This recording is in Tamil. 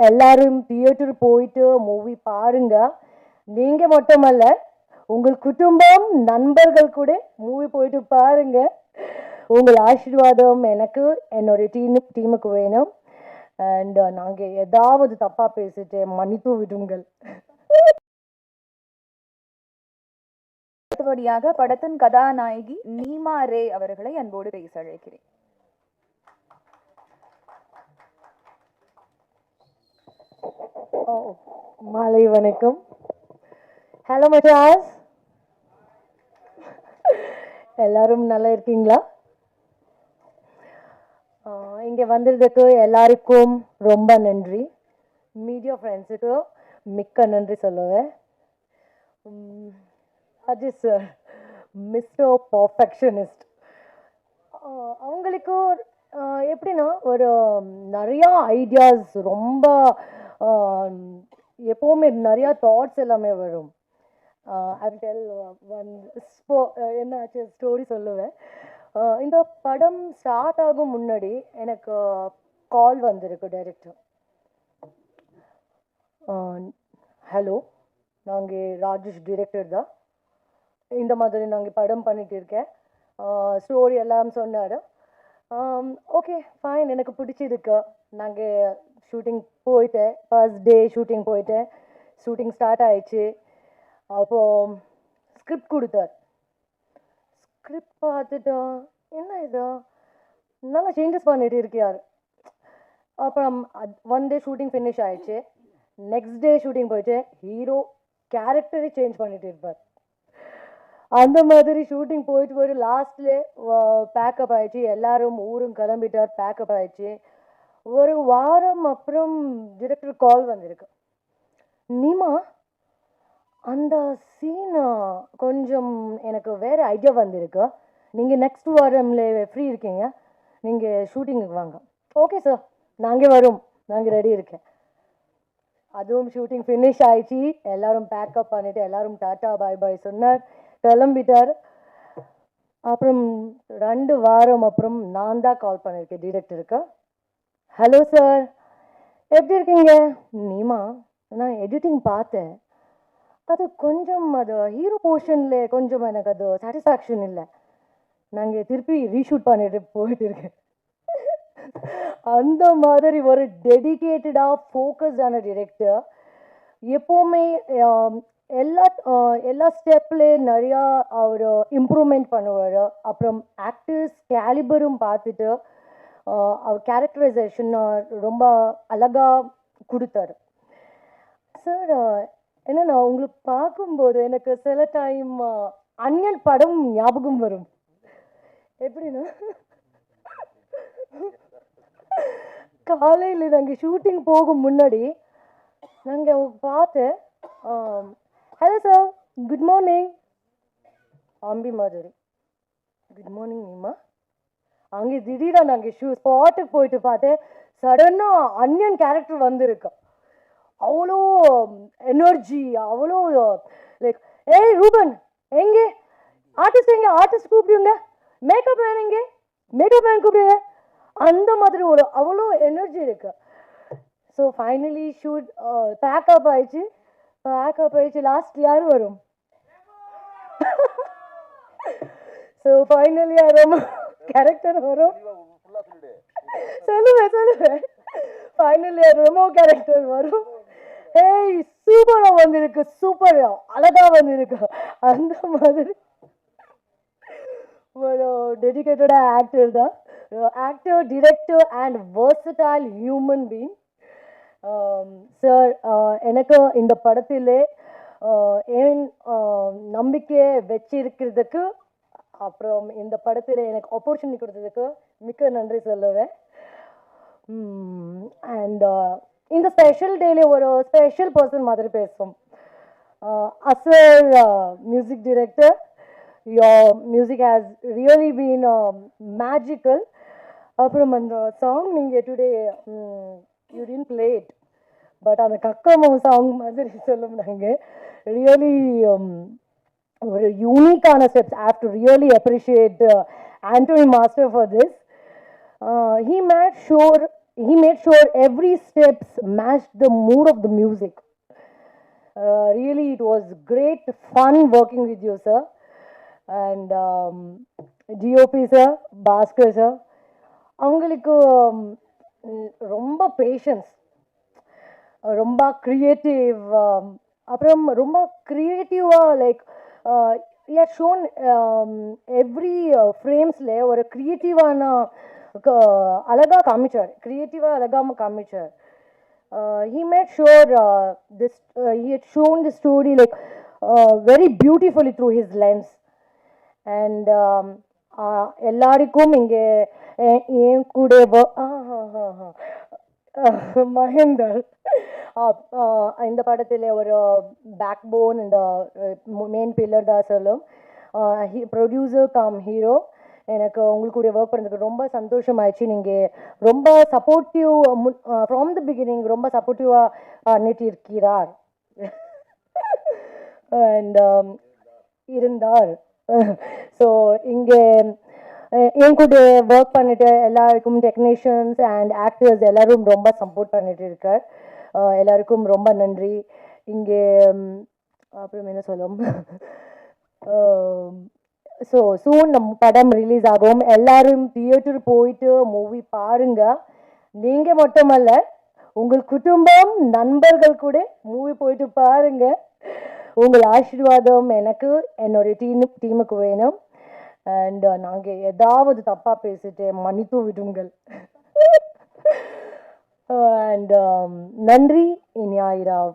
எல்லாரும் தியேட்டர் போயிட்டு மூவி பாருங்க. நீங்க மட்டுமல்ல, உங்கள் குடும்பம் நண்பர்கள் கூட மூவி போயிட்டு பாருங்க. உங்கள் ஆசீர்வாதம் எனக்கு என்னோட டீமுக்கு வேணும். அண்ட் நாங்கள் ஏதாவது தப்பா பேசிட்டு மன்னித்து விடுங்கள். அடுத்தபடியாக படத்தின் கதாநாயகி நீமா ரே அவர்களை அன்போடு பேச அழைக்கிறேன். மாலை வணக்கம். ஹலோ மச்சாஸ், எல்லாரும் நல்லா இருக்கீங்களா? இங்கே வந்ததுக்கு எல்லாருக்கும் ரொம்ப நன்றி. மீடியா ஃப்ரெண்ட்ஸுக்கு மிக்க நன்றி சொல்லுவேன். Ajith sir, mister perfectionist. அவங்களுக்கு எப்படின்னா ஒரு நிறையா ஐடியாஸ், ரொம்ப எப்போவுமே நிறையா தாட்ஸ் எல்லாமே வரும். ஐ டெல் ஒன் என்னாச்சு ஸ்டோரி சொல்லுவேன். இந்த படம் ஸ்டார்ட் ஆகும் முன்னாடி எனக்கு கால் வந்திருக்கு டைரக்டர். ஹலோ, நாங்கள் ராஜேஷ் டிரெக்டர் தான், இந்த மாதிரி நாங்கள் படம் பண்ணிட்டு இருக்கேன், ஸ்டோரி எல்லாம் சொன்னார். ஓகே ஃபைன், எனக்கு பிடிச்சிருக்கு. நாங்கள் ஷூட்டிங் போயிட்டேன், ஃபர்ஸ்ட் டே ஷூட்டிங் போயிட்டேன். ஷூட்டிங் ஸ்டார்ட் ஆயிடுச்சு. அப்போது ஸ்கிரிப்ட் கொடுத்தார். ஸ்கிரிப்ட் பார்த்துட்டா என்ன இது நல்லா சேஞ்சஸ் பண்ணிட்டு இருக்கார். அப்புறம் ஒன் டே ஷூட்டிங் ஃபினிஷ் ஆயிடுச்சு. நெக்ஸ்ட் டே ஷூட்டிங் போயிட்டு ஹீரோ கேரக்டரை சேஞ்ச் பண்ணிட்டு இருப்பார். அந்த மாதிரி ஷூட்டிங் போயிட்டு லாஸ்ட்ல பேக்கப் ஆயிடுச்சு. எல்லாரும் ஊரும் கிளம்பிட்டார், பேக்கப் ஆயிடுச்சு. ஒரு வாரம் அப்புறம் டிரெக்டர் கால் வந்திருக்கு. நீமா, அந்த சீன் கொஞ்சம் எனக்கு வேறு ஐடியா வந்திருக்கு, நீங்கள் நெக்ஸ்ட் வாரம்ல ஃப்ரீ இருக்கீங்க, நீங்கள் ஷூட்டிங்குக்கு வாங்க. ஓகே சார், நாங்கள் வரோம், நாங்கள் ரெடி இருக்கேன். அதுவும் ஷூட்டிங் ஃபினிஷ் ஆயிடுச்சு. எல்லாரும் பேக்கப் பண்ணிவிட்டு எல்லாரும் டாட்டா பாய் பாய் சொன்னார், கிளம்பிட்டார். அப்புறம் 2 வாரம் அப்புறம் நான் தான் கால் பண்ணியிருக்கேன் டிரெக்டருக்கு. ஹலோ சார், எப்படி இருக்கீங்க? நீமா, நான் எடிட்டிங் பார்த்தேன், அது கொஞ்சம் அது ஹீரோ போர்ஷனில் கொஞ்சம் எனக்கு அது சாட்டிஸ்ஃபேக்ஷன் இல்லை, நாங்கள் திருப்பி ரீஷூட் பண்ணிட்டு போயிட்டு இருக்கேன். அந்த மாதிரி ஒரு டெடிக்கேட்டடாக ஃபோக்கஸ்டான டிரெக்டர். எப்போவுமே எல்லா ஸ்டெப்லேயும் நிறையா அவர் இம்ப்ரூவ்மெண்ட் பண்ணுவார். அப்புறம் ஆக்டர்ஸ் கேலிபரும் பார்த்துட்டு அவர் கேரக்டரைசேஷன் ரொம்ப அழகாக கொடுத்தாரு. சார், என்னன்னா உங்களுக்கு பார்க்கும்போது எனக்கு சில டைம் அந்நியன் படம் ஞாபகம் வரும். எப்படின்னா, காலையில் நாங்கள் ஷூட்டிங் போகும் முன்னாடி நாங்கள் பார்த்தேன், ஹலோ சார், குட் மார்னிங் அம்பி மாதிரி, குட் மார்னிங் நீமா. அங்கே திடீராக நாங்கள் ஸ்பாட்டுக்கு போயிட்டு பார்த்தேன், சடனாக அந்நியன் கேரக்டர் வந்திருக்கு. அவ்வளோ எனர்ஜி, அவ்வளோ லைக், ஏய் ரூபன் எங்கே, ஆர்டிஸ்ட் கூப்பிடுங்க, மேக்கப் மேன் எங்கே, மேக்கப் மேன் கூப்பிடுங்க, அந்த மாதிரி ஒரு அவ்வளோ எனர்ஜி இருக்கு. ஸோ ஃபைனலி ஷூட் பேக்கப் ஆயிடுச்சு. லாஸ்ட் யார் வரும்? ஸோ ஃபைனலி யாரும் கேரக்டர் வரும், சொல்லுவேன். ஃபைனலி ரெமோ கேரக்டர் வரும். ஏய் சூப்பரா வந்திருக்கு, சூப்பரா அழகா வந்திருக்கு. அந்த மாதிரி ஒரு டெடிக்கேட்டடா ஆக்டர் தான். Actor, director and versatile human being. Sir, எனக்கு இந்த படத்திலே ஏன் நம்பிக்கையை வச்சிருக்கிறதுக்கு, அப்புறம் இந்த படத்தில் எனக்கு ஆப்பர்ச்சுனிட்டி கொடுத்ததுக்கு மிக்க நன்றி சொல்லுவேன். அண்ட் இந்த ஸ்பெஷல் டேல ஒரு ஸ்பெஷல் பர்சன் மாதிரி பேசுவோம். அசர் music director, your music has really been magical. அப்புறம் அந்த சாங் நீங்கள் today you didn't play it, but அந்த கக்கமம் சாங் மாதிரி சொல்லும் நாங்கள் ரியலி ஒரு யூனிக்கான steps. I have to really appreciate Anthony Master for this. He made sure he made sure every steps matched the mood of the music. Really, it was great fun working with you, sir. And GOP sir, Bhaskar sir, அவங்களுக்கு ரொம்ப பேஷன்ஸ், ரொம்ப க்ரியேட்டிவ், அப்புறம் ரொம்ப க்ரியேட்டிவாக லைக் ஷோன் எவ்ரி ஃப்ரேம்ஸில் ஒரு க்ரியேட்டிவான அழகாக காமிச்சார், க்ரியேட்டிவாக அழகாக காமிச்சார். He made sure he had shown the story like very beautifully through his lens. And எல்லாருக்கும் இங்கே என் கூட மகேந்தர் இந்த படத்தில் ஒரு பேக் போன், இந்த மெயின் பில்லர் தான் சொல்லும். Producer cum hero. எனக்கு உங்களுக்கு கூட ஒர்க் பண்ணுறதுக்கு ரொம்ப சந்தோஷமாயிடுச்சு. நீங்கள் ரொம்ப சப்போர்ட்டிவ் ஃப்ரம் த பிகினிங், ரொம்ப சப்போர்ட்டிவாக பண்ணிட்டு இருக்கிறார் அண்ட் இருந்தார். ஸோ இங்கே என் கூட ஒர்க் பண்ணிட்டு எல்லாருக்கும் டெக்னீஷியன்ஸ் அண்ட் ஆக்டர்ஸ் எல்லாரும் ரொம்ப சப்போர்ட் பண்ணிட்டு இருக்கார். எல்லாருக்கும் ரொம்ப நன்றி. இங்கே அப்புறம் என்ன சொல்லும், ஸோ சூன் நம்ம படம் ரிலீஸ் ஆகும். எல்லாரும் தியேட்டர் போயிட்டு மூவி பாருங்க. நீங்கள் மட்டுமல்ல, உங்கள் குடும்பம் நண்பர்கள் கூட மூவி போயிட்டு பாருங்க. உங்கள் ஆசீர்வாதம் எனக்கு என்னுடைய டீமுக்கு வேணும். அண்ட் நாங்கள் ஏதாவது தப்பாக பேசிட்டு மன்னித்து விடுங்கள். அண்ட் நன்றி. இனியாயிராவ்.